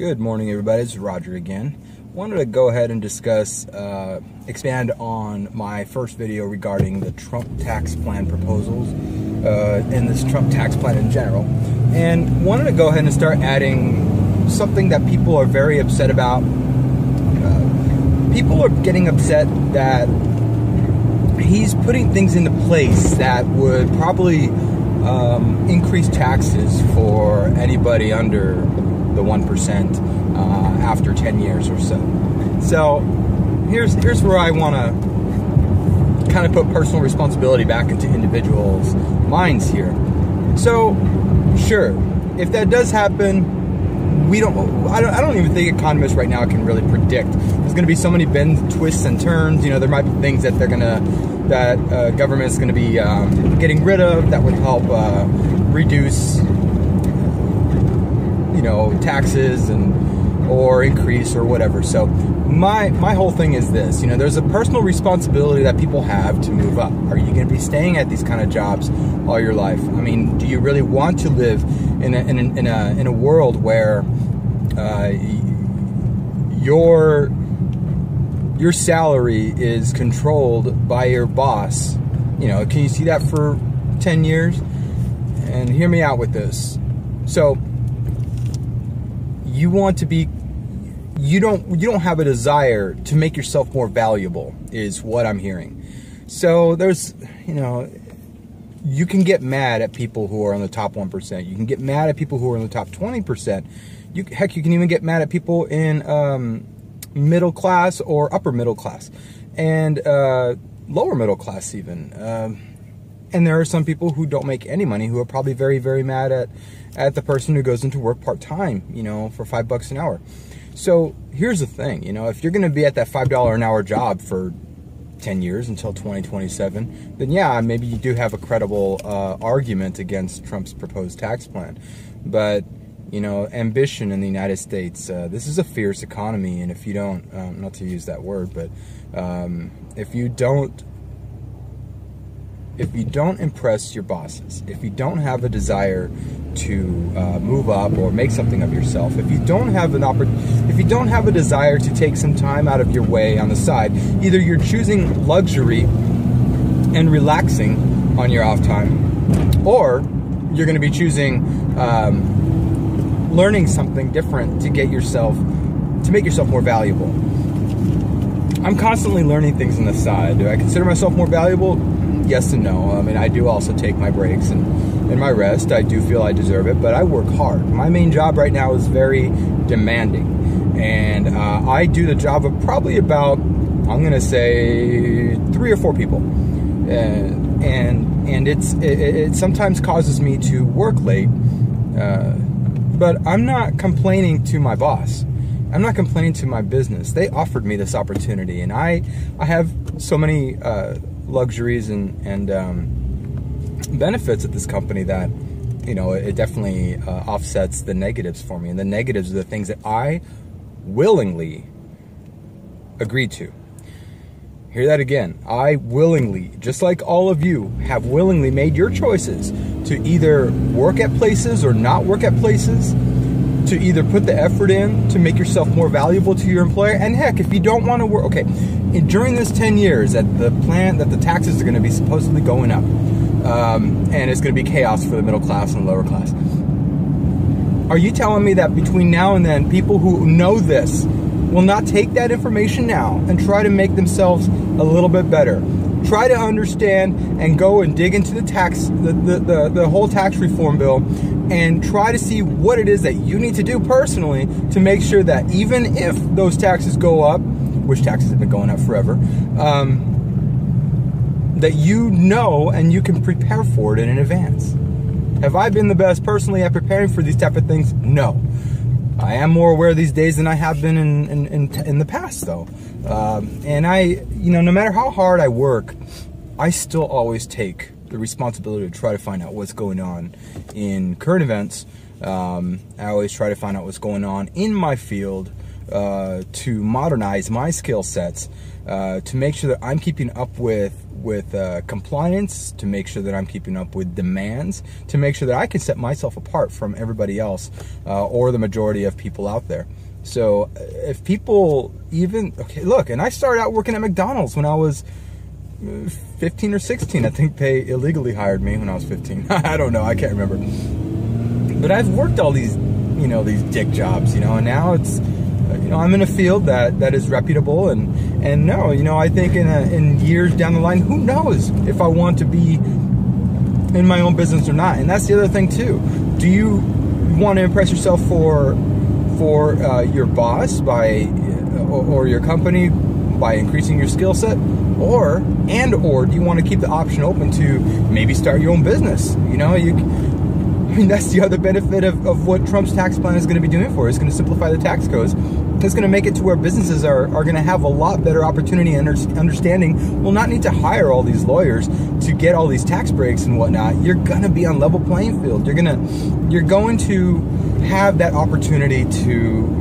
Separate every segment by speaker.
Speaker 1: Good morning, everybody. It's Roger again. Wanted to go ahead and discuss, expand on my first video regarding the Trump tax plan proposals and this Trump tax plan in general. And wanted to go ahead and start adding something that people are very upset about. People are getting upset that he's putting things into place that would probably increase taxes for anybody under the 1% after 10 years or so. So here's where I want to kind of put personal responsibility back into individuals' minds here. So sure, if that does happen, I don't even think economists right now can really predict. There's going to be so many bends, twists, and turns. You know, there might be things that government's going to be getting rid of that would help reduce, you know, taxes or increase or whatever. So my whole thing is this. You know, there's a personal responsibility that people have to move up. Are you going to be staying at these kind of jobs all your life? I mean, do you really want to live in a world where your salary is controlled by your boss? You know, can you see that for 10 years? And hear me out with this. So you want to be, you don't have a desire to make yourself more valuable, is what I'm hearing. So there's, you know, you can get mad at people who are on the top 1%. You can get mad at people who are in the top 20%. Heck, you can even get mad at people in middle class or upper middle class and lower middle class even. And there are some people who don't make any money who are probably very, very mad at the person who goes into work part-time, you know, for $5 an hour. So here's the thing, you know, if you're going to be at that $5 an hour job for 10 years until 2027, then yeah, maybe you do have a credible argument against Trump's proposed tax plan. But, you know, ambition in the United States, this is a fierce economy, and if you don't, not to use that word, but if you don't impress your bosses, if you don't have a desire to move up or make something of yourself, if you don't have a desire to take some time out of your way on the side, either you're choosing luxury and relaxing on your off time, or you're going to be choosing learning something different to make yourself more valuable. I'm constantly learning things on the side. Do I consider myself more valuable? Yes and no. I mean, I do also take my breaks and my rest. I do feel I deserve it, but I work hard. My main job right now is very demanding, and I do the job of probably about, I'm going to say, 3 or 4 people, and it sometimes causes me to work late, but I'm not complaining to my boss. I'm not complaining to my business. They offered me this opportunity, and I have so many luxuries and benefits at this company that, you know, it definitely offsets the negatives for me. And the negatives are the things that I willingly agreed to. Hear that again. I willingly, just like all of you, have willingly made your choices to either work at places or not work at places, to either put the effort in to make yourself more valuable to your employer. And heck, if you don't want to work, okay, during this 10 years that the taxes are going to be supposedly going up, and it's going to be chaos for the middle class and lower class. Are you telling me that between now and then, people who know this will not take that information now and try to make themselves a little bit better? Try to understand and go and dig into the whole tax reform bill and try to see what it is that you need to do personally to make sure that even if those taxes go up, which taxes have been going up forever, that you know and you can prepare for it in advance. Have I been the best personally at preparing for these type of things? No. I am more aware these days than I have been in the past, though. And you know, no matter how hard I work, I still always take the responsibility to try to find out what's going on in current events. I always try to find out what's going on in my field, to modernize my skill sets, to make sure that I'm keeping up with compliance, to make sure that I'm keeping up with demands, to make sure that I can set myself apart from everybody else, or the majority of people out there. So if people even, okay, look, and I started out working at McDonald's when I was 15 or 16. I think they illegally hired me when I was 15. I don't know, I can't remember. But I've worked all these, these dick jobs, and now it's, I'm in a field that is reputable, and no, I think in years down the line, who knows if I want to be in my own business or not. And that's the other thing too. Do you want to impress yourself for your boss or your company by increasing your skill set, or do you want to keep the option open to maybe start your own business? That's the other benefit of what Trump's tax plan is going to be doing for us. It's going to simplify the tax codes. It's going to make it to where businesses are going to have a lot better opportunity and understanding. Will not need to hire all these lawyers to get all these tax breaks and whatnot. You're going to be on level playing field. You're going to have that opportunity to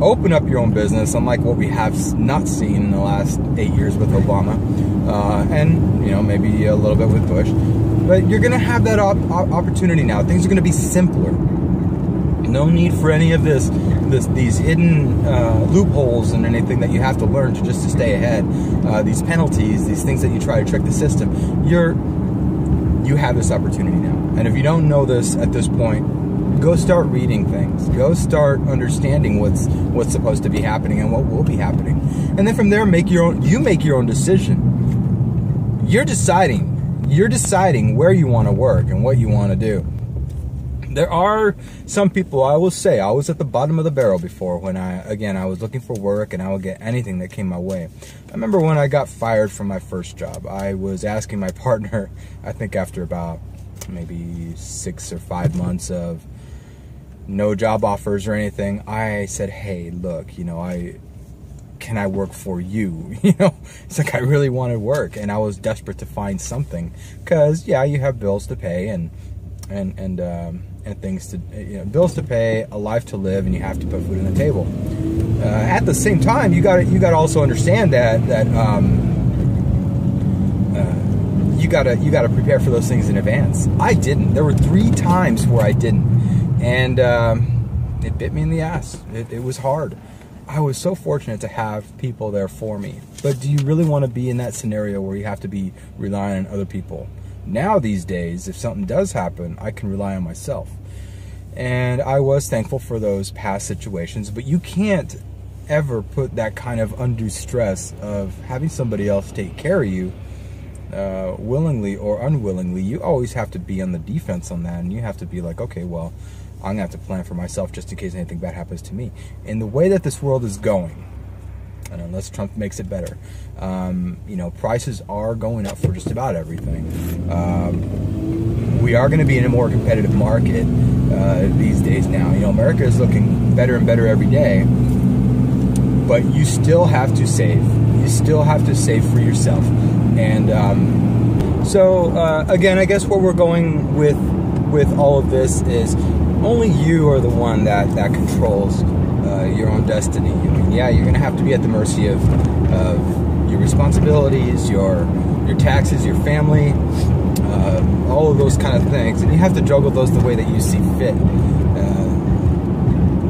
Speaker 1: open up your own business, unlike what we have not seen in the last 8 years with Obama, and maybe a little bit with Bush. But you're going to have that opportunity now. Things are going to be simpler. No need for any of these hidden loopholes and anything that you have to learn to stay ahead. These penalties, these things that you try to trick the system. You have this opportunity now. And if you don't know this at this point, go start reading things. Go start understanding what's supposed to be happening and what will be happening. And then from there, make your own decision. You're deciding where you want to work and what you want to do. There are some people, I will say, I was at the bottom of the barrel before when I was looking for work and I would get anything that came my way. I remember when I got fired from my first job, I was asking my partner, I think after about maybe 6 or 5 months of no job offers or anything, I said, hey, look, can I work for you? It's like I really wanted work, and I was desperate to find something, because yeah, you have bills to pay and things to, bills to pay, a life to live, and you have to put food on the table. At the same time, you got to also understand that you got to prepare for those things in advance. I didn't. There were 3 times where I didn't, and it bit me in the ass. It was hard. I was so fortunate to have people there for me. But do you really want to be in that scenario where you have to be relying on other people? Now these days, if something does happen, I can rely on myself. And I was thankful for those past situations, but you can't ever put that kind of undue stress of having somebody else take care of you, willingly or unwillingly. You always have to be on the defense on that, and you have to be like, okay, well, I'm gonna have to plan for myself just in case anything bad happens to me. In the way that this world is going, and unless Trump makes it better, prices are going up for just about everything. We are going to be in a more competitive market these days now. America is looking better and better every day, but you still have to save. You still have to save for yourself. And again, I guess where we're going with all of this is only you are the one that controls your own destiny. Yeah, you're going to have to be at the mercy of your responsibilities, your taxes, your family, all of those kind of things, and you have to juggle those the way that you see fit.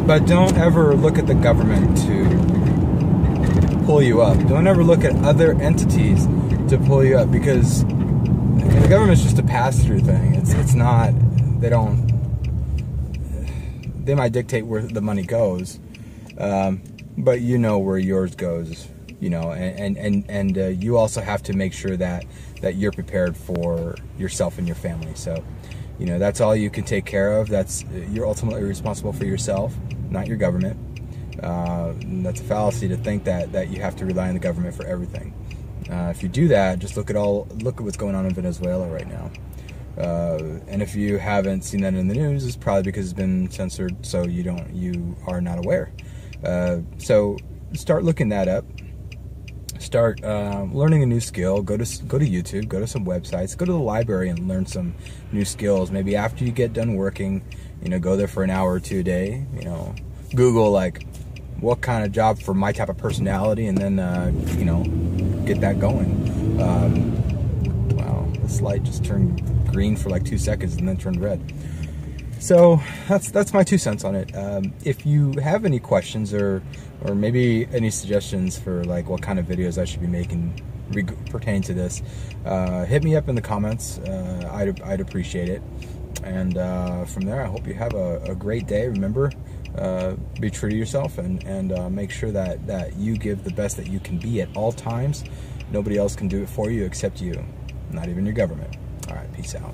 Speaker 1: But don't ever look at the government to pull you up. Don't ever look at other entities to pull you up, because the government's just a pass-through thing. It's not. They might dictate where the money goes, but you know where yours goes, and you also have to make sure that you're prepared for yourself and your family. So, that's all you can take care of. You're ultimately responsible for yourself, not your government. That's a fallacy to think that you have to rely on the government for everything. If you do that, just look at what's going on in Venezuela right now. And if you haven't seen that in the news, it's probably because it's been censored, so you are not aware. So start looking that up. Start learning a new skill. Go to YouTube. Go to some websites. Go to the library and learn some new skills. Maybe after you get done working, go there for an hour or two a day. Google like what kind of job for my type of personality, and then you know, get that going. Wow, this light just turned green for like 2 seconds and then turned red. So that's my 2 cents on it. If you have any questions or maybe any suggestions for like what kind of videos I should be making pertaining to this, hit me up in the comments. I'd appreciate it. And from there, I hope you have a great day. Remember, be true to yourself, and make sure that you give the best that you can be at all times. Nobody else can do it for you except you, not even your government. All right, peace out.